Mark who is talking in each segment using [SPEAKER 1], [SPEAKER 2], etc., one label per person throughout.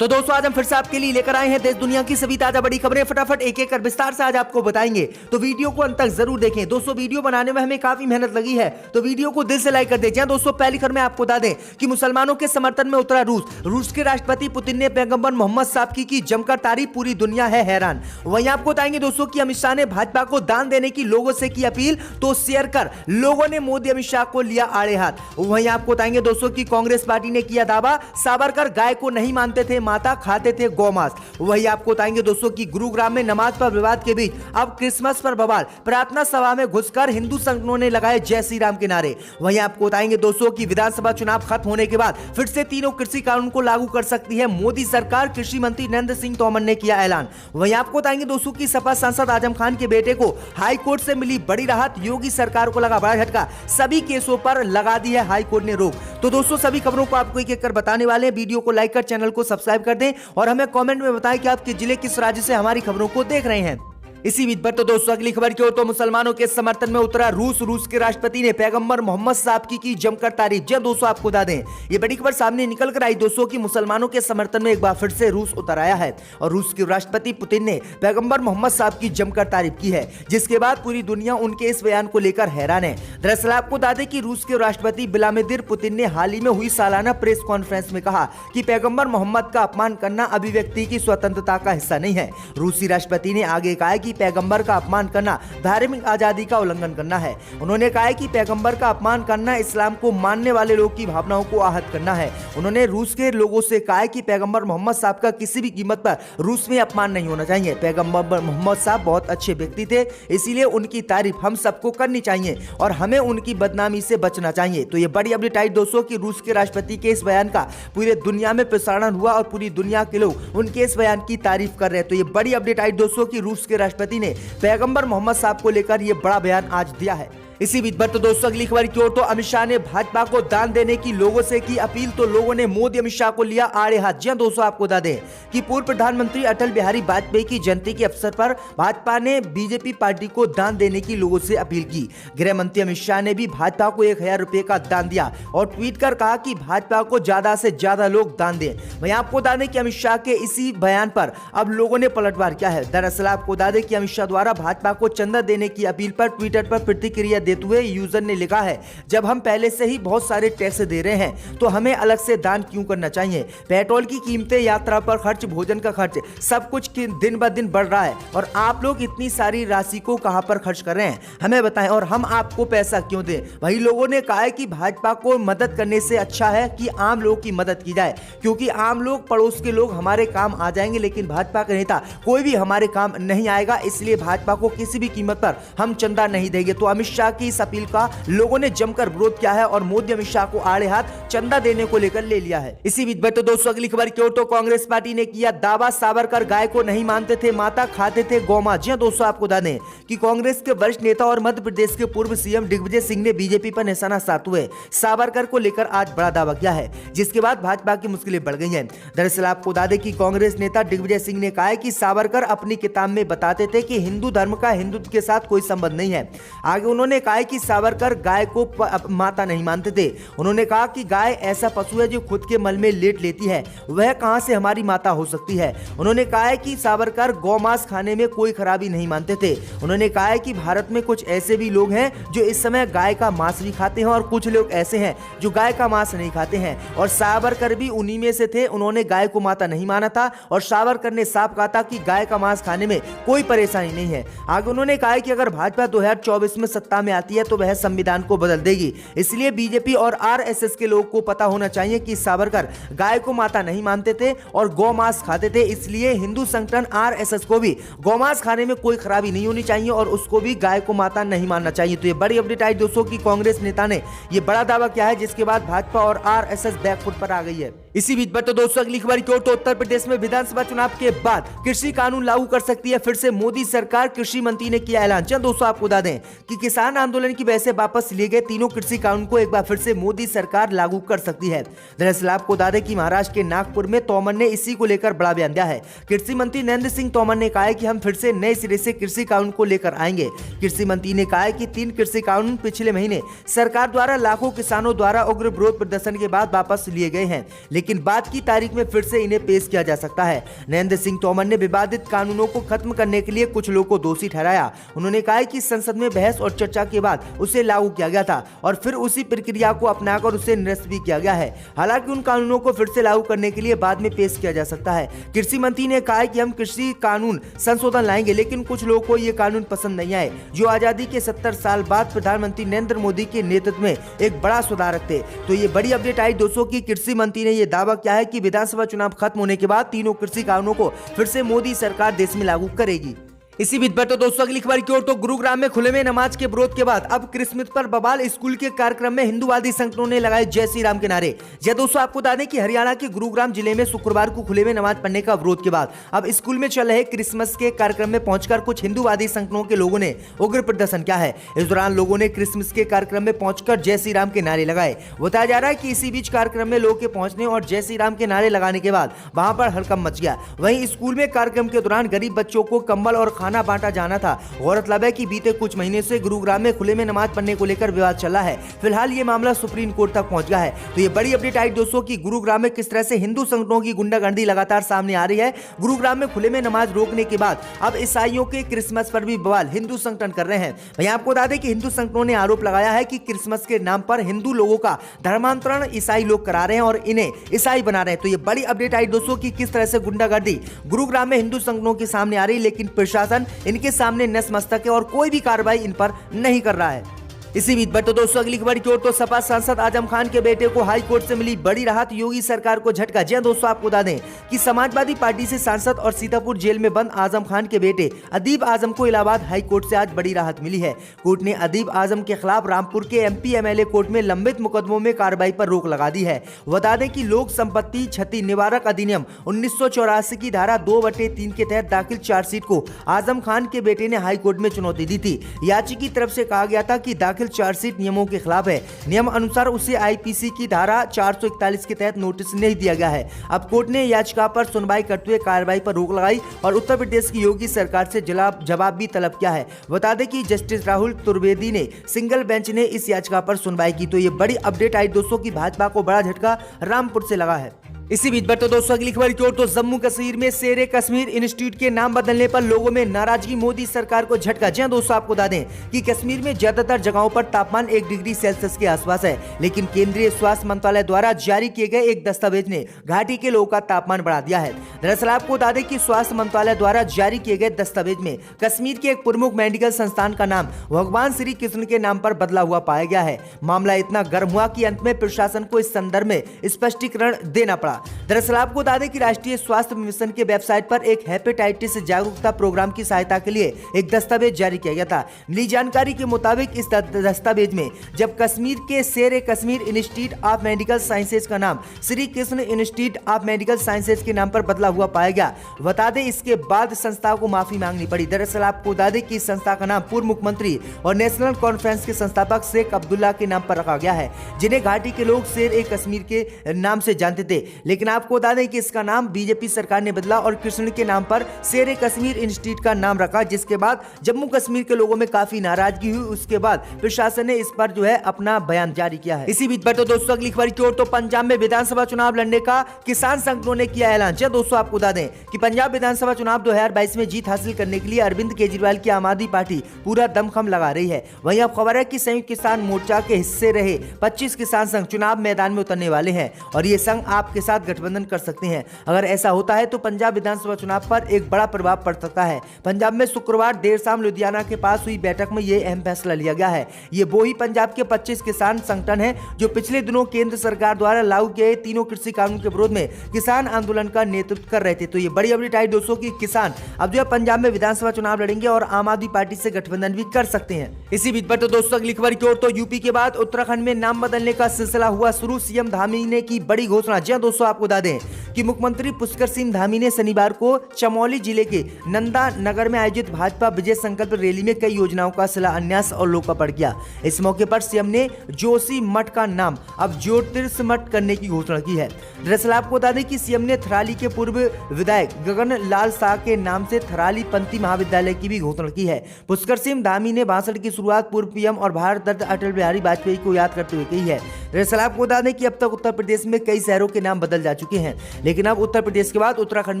[SPEAKER 1] तो दोस्तों आज हम फिर से आपके लिए लेकर आए हैं देश दुनिया की सभी ताजा बड़ी खबरें। फटाफट एक एक कर विस्तार से आज आपको बताएंगे, तो वीडियो को अंत तक जरूर देखें। दोस्तों वीडियो बनाने में हमें काफी मेहनत लगी है, तो वीडियो को दिल से लाइक कर दें। दोस्तों पहली खबर में आपको बता दें कि मुसलमानों के समर्थन में उतरा रूस के राष्ट्रपति पुतिन ने पैगंबर मोहम्मद साहब की जमकर तारीफ, पूरी दुनिया है हैरान। वहीं आपको बताएंगे दोस्तों कि अमित शाह ने भाजपा को दान देने की लोगों से की अपील, तो शेयर कर लोगों ने मोदी अमित शाह को लिया आड़े हाथ। वहीं आपको बताएंगे दोस्तों की कांग्रेस पार्टी ने किया दावा, सावरकर गाय को नहीं मानते थे, माता खाते थे गौमांस। वही आपको बताएंगे दोस्तों कि गुरुग्राम में नमाज पर विवाद के बीच अब क्रिसमस पर बवाल, प्रार्थना सभा में घुसकर हिंदू संगठनों ने लगाए जय श्री राम के नारे। वहीं आपको बताएंगे दोस्तों कि विधानसभा चुनाव खत्म होने के बाद फिर से तीनों कृषि कानून को लागू कर सकती है मोदी सरकार, कृषि मंत्री नरेंद्र सिंह तोमर ने किया ऐलान। वहीं आपको बताएंगे दोस्तों की सपा सांसद आजम खान के बेटे को हाई कोर्ट से मिली बड़ी राहत, योगी सरकार को लगा बड़ा झटका, सभी केसों पर लगा दी है हाई कोर्ट ने रोक। तो दोस्तों सभी खबरों को आपको एक एक कर बताने वाले हैं, वीडियो को लाइक कर चैनल को सब्सक्राइब कर दें और हमें कमेंट में बताएं कि आपके जिले किस राज्य से हमारी खबरों को देख रहे हैं। इसी बीच पर तो दोस्तों अगली खबर की ओर, तो मुसलमानों के समर्थन में उतरा रूस के राष्ट्रपति ने पैगंबर मोहम्मद साहब की जमकर तारीफ। जी दोस्तों आपको बता दें ये बड़ी खबर सामने निकल कर आई दोस्तों कि मुसलमानों के समर्थन में एक बार फिर से रूस उतर आया है और रूस के राष्ट्रपति पुतिन ने पैगंबर मोहम्मद साहब की जमकर तारीफ की है, जिसके बाद पूरी दुनिया उनके इस बयान को लेकर हैरान है। दरअसल आपको बता दें कि रूस के राष्ट्रपति व्लादिमीर पुतिन ने हाल ही में हुई सालाना प्रेस कॉन्फ्रेंस में कहा कि पैगंबर मोहम्मद का अपमान करना अभिव्यक्ति की स्वतंत्रता का हिस्सा नहीं है। रूसी राष्ट्रपति ने आगे कहा कि पैगंबर का अपमान करना धार्मिक आजादी का उल्लंघन करना है। उन्होंने कहा कि पैगंबर का अपमान करना इस्लाम को मानने वाले लोग की भावनाओं को आहत करना है। उन्होंने रूस के लोगों से कहा कि पैगंबर मोहम्मद साहब का किसी भी कीमत पर रूस में अपमान नहीं होना चाहिए। पैगंबर मोहम्मद साहब बहुत अच्छे व्यक्ति थे, इसीलिए उनकी तारीफ हम सबको करनी चाहिए और हमें उनकी बदनामी से बचना चाहिए। तो ये बड़ी अपडेट आई दोस्तों कि रूस के राष्ट्रपति के इस बयान का पूरे दुनिया में प्रसारण हुआ और पूरी दुनिया के लोग उनके इस बयान की तारीफ कर रहे हैं। तो ये बड़ी अपडेट आई दोस्तों कि रूस के राष्ट्रपति ने पैगंबर मोहम्मद साहब को लेकर यह बड़ा बयान आज दिया है। इसी बीच पर तो दोस्तों अगली खबर की ओर, तो अमित शाह ने भाजपा को दान देने की लोगों से की अपील, तो लोगों ने मोदी अमित शाह को लिया आड़े हाथ। जी दोस्तों आपको बता दें कि पूर्व प्रधानमंत्री अटल बिहारी वाजपेयी की जयंती के अवसर पर भाजपा ने बीजेपी पार्टी को दान देने की लोगों से अपील की। गृह मंत्री अमित शाह ने भी भाजपा को 1000 रुपए का दान दिया और ट्वीट कर कहा कि भाजपा को ज्यादा से ज्यादा लोग दान दें। वहीं आपको बता दें कि अमित शाह के इसी बयान पर अब लोगों ने पलटवार किया है। दरअसल आपको बता दें कि अमित शाह द्वारा भाजपा को चंदा देने की अपील पर ट्विटर पर प्रतिक्रिया देते हुए यूजर ने लिखा है, जब हम पहले से ही बहुत सारे टैक्स दे रहे हैं तो हमें अलग से दान क्यों करना चाहिए। पेट्रोल की कीमतें, यात्रा पर खर्च, भोजन का खर्च, सब कुछ दिन ब दिन बढ़ रहा है और आप लोग इतनी सारी राशि को कहां पर खर्च कर रहे हैं, हमें बताएं और हम आपको पैसा क्यों दें। वही लोगों ने कहा है कि भाजपा को मदद करने से अच्छा है कि आम लोगों की मदद की जाए, क्योंकि आम लोग, पड़ोस के लोग हमारे काम आ जाएंगे, लेकिन भाजपा का नेता कोई भी हमारे काम नहीं आएगा, इसलिए भाजपा को किसी भी कीमत पर हम चंदा नहीं देंगे। तो अमित शाह की इस अपील का लोगों ने जमकर विरोध किया है और मोदी अमित शाह को आड़े हाथ चंदा देने को लेकर ले लिया है। इसी बीच में तो दोस्तों अगली खबर की ओर, तो कांग्रेस पार्टी ने किया दावा, सावरकर गाय को नहीं मानते थे, माता खाते थे गौमांस। जी दोस्तों आपको बता दें कि कांग्रेस के वरिष्ठ नेता और मध्य प्रदेश के पूर्व सीएम दिग्विजय सिंह ने बीजेपी पर निशाना साधते हुए सावरकर को लेकर आज बड़ा दावा किया है, जिसके बाद भाजपा की मुश्किलें बढ़ गई हैं। दरअसल आपको बता दें कि कांग्रेस नेता दिग्विजय सिंह ने कहा है कि सावरकर अपनी किताब में बताते थे कि हिंदू धर्म का हिंदुत्व के साथ कोई संबंध नहीं है। आगे उन्होंने कहा कि सावरकर गाय को माता नहीं मानते थे। उन्होंने कहा कि गाय ऐसा पशु है जो खुद के मल में लेट लेती है, वह कहां से हमारी माता हो सकती है। उन्होंने कहा है कि सावरकर गौमांस खाने में कोई खराबी नहीं मानते थे। उन्होंने कहा है कि भारत में कुछ ऐसे भी लोग हैं जो इस समय गाय का मांस भी खाते हैं और कुछ लोग ऐसे हैं जो गाय का मांस नहीं खाते हैं, और सावरकर भी उन्हीं में से थे। उन्होंने गाय को माता नहीं माना था और सावरकर ने साफ कहा था कि गाय का मांस खाने में कोई परेशानी नहीं है। आगे उन्होंने कहा कि अगर भाजपा 2024 में सत्ता में आती है तो वह संविधान को बदल देगी, इसलिए बीजेपी और आरएसएस के लोगों को पता होना चाहिए कि सावरकर गाय को माता नहीं मानते थे और गौमांस खाते थे, इसलिए हिंदू संगठन आरएसएस को भी गौमांस खाने में कोई खराबी नहीं होनी चाहिए और उसको भी गाय को माता नहीं मानना चाहिए। तो ये बड़ी अपडेट आई दोस्तों कि कांग्रेस नेता ने ये बड़ा दावा किया है, जिसके बाद भाजपा और आरएसएस बैकफुट पर आ गई है। इसी बीच पर तो दोस्तों अगली खबर की ओर, तो उत्तर प्रदेश में विधानसभा चुनाव के बाद कृषि कानून लागू कर सकती है फिर से मोदी सरकार, कृषि मंत्री ने किया ऐलान। चल दोस्तों आपको बता दें कि किसान आंदोलन की वजह से वापस लिए गए तीनों कृषि कानून को एक बार फिर से मोदी सरकार लागू कर सकती है। दरअसल आपको बता दें कि महाराष्ट्र के नागपुर में तोमर ने इसी को लेकर बड़ा बयान दिया है। कृषि मंत्री नरेंद्र सिंह तोमर ने कहा है कि हम फिर से नए सिरे से कृषि कानून को लेकर आएंगे। कृषि मंत्री ने कहा है कि 3 कृषि कानून पिछले महीने सरकार द्वारा लाखों किसानों द्वारा उग्र विरोध प्रदर्शन के बाद वापस लिए गए हैं, लेकिन बाद की तारीख में फिर से इन्हें पेश किया जा सकता है। नरेंद्र सिंह तोमर ने विवादित कानूनों को खत्म करने के लिए कुछ लोगों को दोषी ठहराया। उन्होंने कहा कि संसद में बहस और चर्चा के बाद उसे लागू किया गया था और फिर उसी प्रक्रिया को अपनाकर उसे निरस्त भी किया गया है। हालांकि उन कानूनों को फिर से लागू करने के लिए बाद में पेश किया जा सकता है। कृषि मंत्री ने कहा कि हम कृषि कानून संशोधन लाएंगे, लेकिन कुछ लोगों को ये कानून पसंद नहीं आए जो आजादी के 70 साल बाद प्रधानमंत्री नरेंद्र मोदी के नेतृत्व में एक बड़ा सुधार थे। तो ये बड़ी अपडेट आई दोस्तों की कृषि मंत्री ने यह दावा किया है कि विधानसभा चुनाव खत्म होने के बाद तीनों कृषि कानूनों को फिर से मोदी सरकार देश में लागू करेगी। इसी बीच बढ़ते दोस्तों अगली खबर की ओर। तो गुरुग्राम में खुले में नमाज के विरोध के बाद अब क्रिसमस पर बवाल। स्कूल के कार्यक्रम में हिंदूवादी संगठनों ने लगाए जय श्री राम के नारे। जी दोस्तों, आपको बता दें कि हरियाणा के गुरुग्राम जिले में शुक्रवार को खुले में नमाज पढ़ने का विरोध के बाद अब स्कूल में चल रहे क्रिसमस के कार्यक्रम में पहुंचकर कुछ हिंदूवादी संगठनों के लोगों ने उग्र प्रदर्शन किया है। इस दौरान लोगों ने क्रिसमस के कार्यक्रम में पहुंचकर जय श्री राम के नारे लगाए। बताया जा रहा है कि इसी बीच कार्यक्रम में लोगों के पहुंचने और जय श्री राम के नारे लगाने के बाद वहां पर हड़कंप मच गया। वहीं स्कूल में कार्यक्रम के दौरान गरीब बच्चों को कंबल और खाना बांटा जाना था। गौरतलब है कि बीते कुछ महीने से गुरुग्राम में खुले में नमाज पढ़ने को लेकर विवाद चला है। फिलहाल ये मामला सुप्रीम कोर्ट तक पहुंच गया है। तो ये बड़ी अपडेट आई दोस्तों की गुरुग्राम में किस तरह से हिंदू संगठनों की गुंडागर्दी लगातार सामने आ रही है। गुरुग्राम में खुले में नमाज रोकने के बाद अब ईसाइयों के क्रिसमस पर भी बवाल हिंदू संगठन कर रहे हैं। वहीं आपको बता दें कि हिंदू संगठनों ने आरोप लगाया है कि क्रिसमस के नाम पर हिंदू लोगों का धर्मांतरण ईसाई लोग करा रहे हैं और इन्हें ईसाई बना रहे हैं। तो ये बड़ी अपडेट आई दोस्तों की किस तरह से गुंडागर्दी गुरुग्राम में हिंदू संगठनों के सामने आ रही, लेकिन प्रशासन इनके सामने नतमस्तक है और कोई भी कार्रवाई इन पर नहीं कर रहा है। इसी बीच बढ़ते दोस्तों अगली खबर की ओर। तो सपा सांसद आजम खान के बेटे को हाई कोर्ट से मिली बड़ी राहत, योगी सरकार को झटका। जी दोस्तों, आपको बता दें कि समाजवादी पार्टी से सांसद और सीतापुर जेल में बंद आजम खान के बेटे अदीब आजम को इलाहाबाद हाई कोर्ट से आज बड़ी राहत मिली है। कोर्ट ने अदीब आजम के खिलाफ रामपुर के MP MLA कोर्ट में लंबित मुकदमों में कार्रवाई पर रोक लगा दी है। बता दें कि लोक संपत्ति क्षति निवारक अधिनियम 1984 की धारा 2/3 के तहत दाखिल चार्जशीट को आजम खान के बेटे ने हाई कोर्ट में चुनौती दी थी। याचिका की तरफ से कहा गया था कि दाखिल चार्जशीट नियमों के खिलाफ है। नियम अनुसार उसे IPC की धारा 441 के तहत नोटिस नहीं दिया गया है। अब कोर्ट ने याचिका पर सुनवाई करते हुए कार्रवाई पर रोक लगाई और उत्तर प्रदेश की योगी सरकार से जवाब भी तलब किया है। बता दें कि जस्टिस राहुल तुर्वेदी ने सिंगल बेंच ने इस याचिका पर सुनवाई की। तो ये बड़ी अपडेट आई दोस्तों की भाजपा को बड़ा झटका रामपुर से लगा है। इसी बीच बढ़ते दोस्तों अगली खबर की ओर। तो जम्मू कश्मीर में शेरे कश्मीर इंस्टीट्यूट के नाम बदलने पर लोगों में नाराजगी, मोदी सरकार को झटका। जी दोस्तों, आपको बता दें कि कश्मीर में ज्यादातर जगहों पर तापमान 1 डिग्री सेल्सियस के आसपास है, लेकिन केंद्रीय स्वास्थ्य मंत्रालय द्वारा जारी किए गए एक दस्तावेज ने घाटी के लोगों का तापमान बढ़ा दिया है। दरअसल आपको बता दें कि स्वास्थ्य मंत्रालय द्वारा जारी किए गए दस्तावेज में कश्मीर के एक प्रमुख मेडिकल संस्थान का नाम भगवान श्री कृष्ण के नाम पर बदला हुआ पाया गया है। मामला इतना गर्म हुआ कि अंत में प्रशासन को इस संदर्भ में स्पष्टीकरण देना पड़ा। दरअसल आपको बता दें कि राष्ट्रीय स्वास्थ्य मिशन के वेबसाइट पर एक हेपेटाइटिस जागरूकता प्रोग्राम की सहायता के लिए एक दस्तावेज जारी किया गया था। मिली जानकारी के मुताबिक इस दस्तावेज में जब कश्मीर के शेर Kashmir institute of medical sciences का नाम Shri Krishna institute of medical sciences के नाम पर बदला हुआ पाया गया। बता दें इसके बाद संस्था को माफी मांगनी पड़ी। दरअसल आपको बता दें कि इस संस्था का नाम पूर्व मुख्यमंत्री और नेशनल कॉन्फ्रेंस के संस्थापक शेख अब्दुल्ला के नाम पर रखा गया है, जिन्हें घाटी के लोग शेर कश्मीर के नाम से जानते थे। लेकिन आपको बता दें कि इसका नाम बीजेपी सरकार ने बदला और कृष्ण के नाम पर शेर कश्मीर इंस्टीट्यूट का नाम रखा, जिसके बाद जम्मू कश्मीर के लोगों में काफी नाराजगी हुई। उसके बाद प्रशासन ने इस पर अपना बयान जारी किया है। इसी बीच बढ़ते दोस्तों अगली खबर की ओर। तो पंजाब में विधानसभा चुनाव लड़ने का किसान संगठनों ने किया ऐलान। दोस्तों, आपको बता दें कि पंजाब विधानसभा चुनाव 2022 में जीत हासिल करने के लिए अरविंद केजरीवाल की आम आदमी पार्टी पूरा दमखम लगा रही है। वहीं अब खबर है कि संयुक्त किसान मोर्चा के हिस्से रहे 25 किसान संघ चुनाव मैदान में उतरने वाले हैं और ये संघ आपके साथ गठबंधन कर सकते हैं। अगर ऐसा होता है तो पंजाब विधानसभा चुनाव पर एक बड़ा प्रभाव पड़ सकता है। पंजाब में शुक्रवार देर शाम लुधियाना के पास हुई बैठक में यह अहम फैसला लिया गया है। ये वो ही पंजाब के 25 किसान संगठन हैं जो पिछले दिनों केंद्र सरकार द्वारा लागू किए तीनों कृषि कानून के विरोध में किसान आंदोलन का नेतृत्व कर रहे थे। तो ये बड़ी अपडेट आई दोस्तों की किसान अब पंजाब में विधानसभा चुनाव लड़ेंगे और आम आदमी पार्टी से गठबंधन भी कर सकते हैं। इसी बीच बढ़ते दोस्तों अगली खबर की ओर। तो यूपी के बाद उत्तराखंड में नाम बदलने का सिलसिला हुआ शुरू। CM धामी ने की बड़ी घोषणा। दोस्तों, आपको बता दें कि मुख्यमंत्री पुष्कर सिंह धामी ने शनिवार को चमोली जिले के नंदा नगर में आयोजित भाजपा विजय संकल्प रैली में कई योजनाओं का शिलान्यास और लोकार्पण किया। इस मौके पर सीएम ने जोशी मठ का नाम अब ज्योतिष मठ करने की घोषणा की है। दरअसल आपको बता दें कि सीएम ने थराली के पूर्व विधायक गगन लाल शाह के नाम से थराली पंथी महाविद्यालय की भी घोषणा की है। पुष्कर सिंह धामी ने भाषण की शुरुआत पूर्व पीएम और भारत रत्न अटल बिहारी वाजपेयी को याद करते हुए की है। दरअसल आपको बता दें कि अब तक उत्तर प्रदेश में कई शहरों के नाम बदल जा चुके हैं, लेकिन अब उत्तर प्रदेश के बाद उत्तराखंड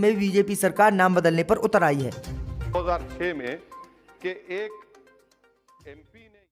[SPEAKER 1] में भी बीजेपी सरकार नाम बदलने पर उतर आई है।
[SPEAKER 2] 2006 में कि एक एमपी ने